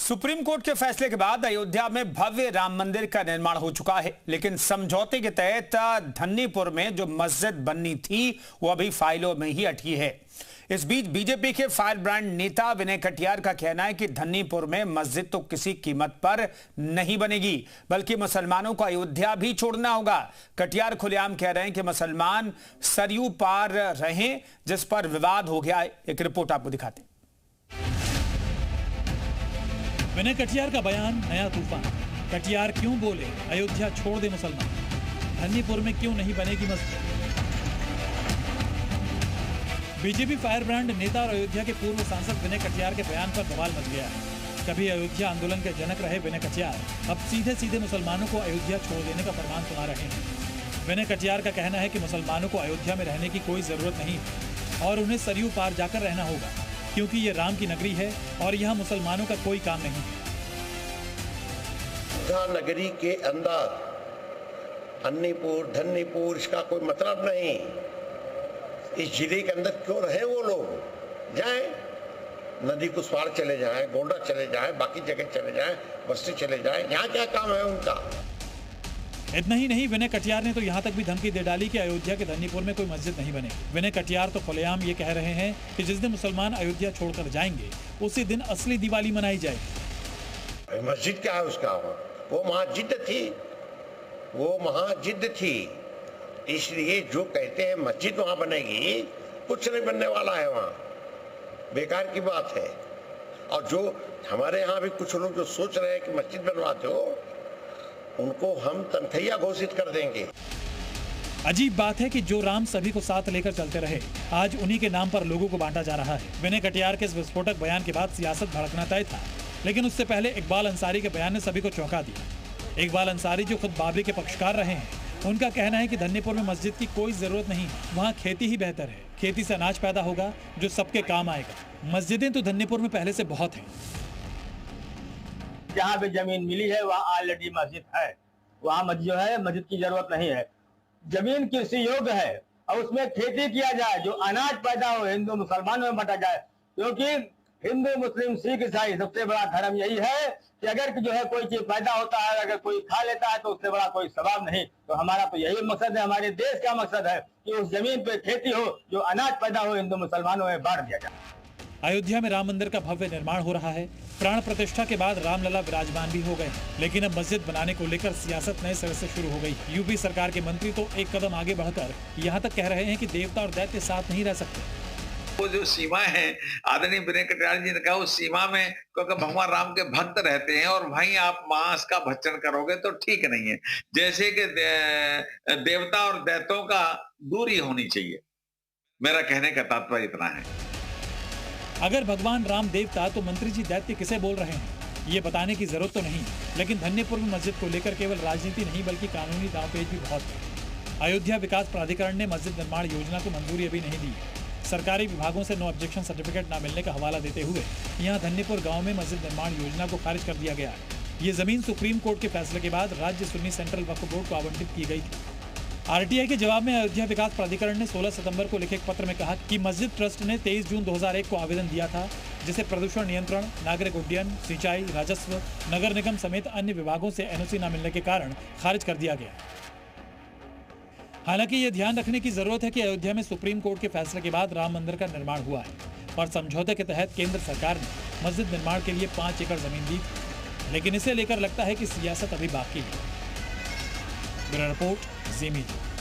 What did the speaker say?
Supreme court के फैसले के बाद अयोध्या में भव्य राम मंदिर का निर्माण हो चुका है, लेकिन समझौते के तहत धन्नीपुर में जो मस्जिद बननी थी वो अभी फाइलों में ही अटकी है। इस बीच बीजेपी के फायर ब्रांड नेता विनय कटियार का कहना है कि धन्नीपुर में मस्जिद तो किसी कीमत पर नहीं बनेगी, बल्कि मुसलमानों को अयोध्या भी छोड़ना होगा। कटियार खुलेआम कह रहे हैं कि मुसलमान सरयू पार रहें, जिस पर विवाद हो गया है। एक रिपोर्ट आपको दिखाते हैं। विनय कटियार का बयान नया तूफान। कटियार क्यों बोले अयोध्या छोड़ दे मुसलमान, धन्नीपुर में क्यों नहीं बनेगी मस्जिद। बीजेपी फायर ब्रांड नेता और अयोध्या के पूर्व सांसद विनय कटियार के बयान पर बवाल मच गया है। कभी अयोध्या आंदोलन के जनक रहे विनय कटियार अब सीधे सीधे मुसलमानों को अयोध्या छोड़ देने का फरमान सुना रहे हैं। विनय कटियार का कहना है कि मुसलमानों को अयोध्या में रहने की कोई जरूरत नहीं और उन्हें सरयू पार जाकर रहना होगा, क्योंकि ये राम की नगरी है और यहाँ मुसलमानों का कोई काम नहीं है। नगरी के अंदर धन्नीपुर इसका कोई मतलब नहीं। इस जिले के अंदर क्यों रहे वो लोग, जाएं नदी कुछ पार चले जाएं, गोंडा चले जाएं, बाकी जगह चले जाएं, बस्ती चले जाएं, यहाँ क्या काम है उनका। इतना ही नहीं, विनय कटियार ने तो यहाँ तक भी धमकी दे डाली कि अयोध्या के धन्नीपुर में कोई मस्जिद नहीं बनेगी। विनय कटियार तो खुलेआम ये कह रहे हैं कि जिस दिन मुसलमान अयोध्या छोड़कर जाएंगे उसी दिन असली दिवाली मनाई जाएगी। मस्जिद क्या है उसका, वो महाजिद थी। इसलिए जो कहते हैं मस्जिद वहां बनेगी, कुछ नहीं बनने वाला है, वहां बेकार की बात है। और जो हमारे यहाँ भी कुछ लोग जो सोच रहे हैं कि मस्जिद बनवाते हो, उनको हम तनखैया घोषित कर देंगे। अजीब बात है कि जो राम सभी को साथ लेकर चलते रहे, आज उन्हीं के नाम पर लोगों को बांटा जा रहा है। विनय कटियार के इस विस्फोटक बयान के बाद सियासत भड़कना तय था, लेकिन उससे पहले इकबाल अंसारी के बयान ने सभी को चौंका दिया। इकबाल अंसारी जो खुद बाबरी के पक्षकार रहे हैं, उनका कहना है कि धन्नीपुर में मस्जिद की कोई जरूरत नहीं, वहाँ खेती ही बेहतर है। खेती से अनाज पैदा होगा जो सबके काम आएगा। मस्जिदें तो धन्नीपुर में पहले से बहुत हैं। जहाँ भी जमीन मिली है वहाँ ऑलरेडी मस्जिद है, वहाँ मस्जिद की जरूरत नहीं है। जमीन कृषि योग्य है और उसमें खेती किया जाए, जो अनाज पैदा हो हिंदू मुसलमानों में बंटा जाए, क्योंकि हिंदू मुस्लिम सिख ईसाई सबसे बड़ा धर्म यही है कि अगर जो है कोई चीज पैदा होता है, अगर कोई खा लेता है तो उससे बड़ा कोई सवाब नहीं। तो हमारा तो यही मकसद है, हमारे देश का मकसद है कि उस जमीन पे खेती हो, जो अनाज पैदा हो हिंदू मुसलमानों में बांट दिया जाए। अयोध्या में राम मंदिर का भव्य निर्माण हो रहा है। प्राण प्रतिष्ठा के बाद रामलला विराजमान भी हो गए, लेकिन अब मस्जिद बनाने को लेकर सियासत नए सिरे से शुरू हो गई। यूपी सरकार के मंत्री तो एक कदम आगे बढ़कर यहाँ तक कह रहे हैं कि देवता और दैत्य साथ नहीं रह सकते। वो जो सीमा है, आदरणीय विनय कटियार जी ने कहा, उस सीमा में क्योंकि भगवान राम के भक्त रहते हैं और वहीं आप मांस का भक्षण करोगे तो ठीक नहीं है। जैसे कि देवता और दैत्यों का दूरी होनी चाहिए। मेरा कहने का तात्पर्य इतना है। अगर भगवान राम देवता तो मंत्री जी दैत्य किसे बोल रहे हैं, ये बताने की जरूरत तो नहीं। लेकिन धन्नीपुर में मस्जिद को लेकर केवल राजनीति नहीं बल्कि कानूनी दांवपेच भी बहुत है। अयोध्या विकास प्राधिकरण ने मस्जिद निर्माण योजना को मंजूरी अभी नहीं दी। सरकारी विभागों से नो ऑब्जेक्शन सर्टिफिकेट न मिलने का हवाला देते हुए यहाँ धन्नीपुर गांव में मस्जिद निर्माण योजना को खारिज कर दिया गया है। ये जमीन सुप्रीम कोर्ट के फैसले के बाद राज्य सुन्नी सेंट्रल वक्फ बोर्ड को आवंटित की गई थी। आरटीआई के जवाब में अयोध्या विकास प्राधिकरण ने 16 सितंबर को लिखे एक पत्र में कहा कि मस्जिद ट्रस्ट ने 23 जून 2001 को आवेदन दिया था, जिसे प्रदूषण नियंत्रण, नागरिक उड्डयन, सिंचाई, राजस्व, नगर निगम समेत अन्य विभागों से एनओसी न मिलने के कारण खारिज कर दिया गया। हालांकि ये ध्यान रखने की जरूरत है कि अयोध्या में सुप्रीम कोर्ट के फैसले के बाद राम मंदिर का निर्माण हुआ है और समझौते के तहत केंद्र सरकार ने मस्जिद निर्माण के लिए 5 एकड़ जमीन दी थी, लेकिन इसे लेकर लगता है कि सियासत अभी बाकी है। ब्यूरो रिपोर्ट, जी मीडिया।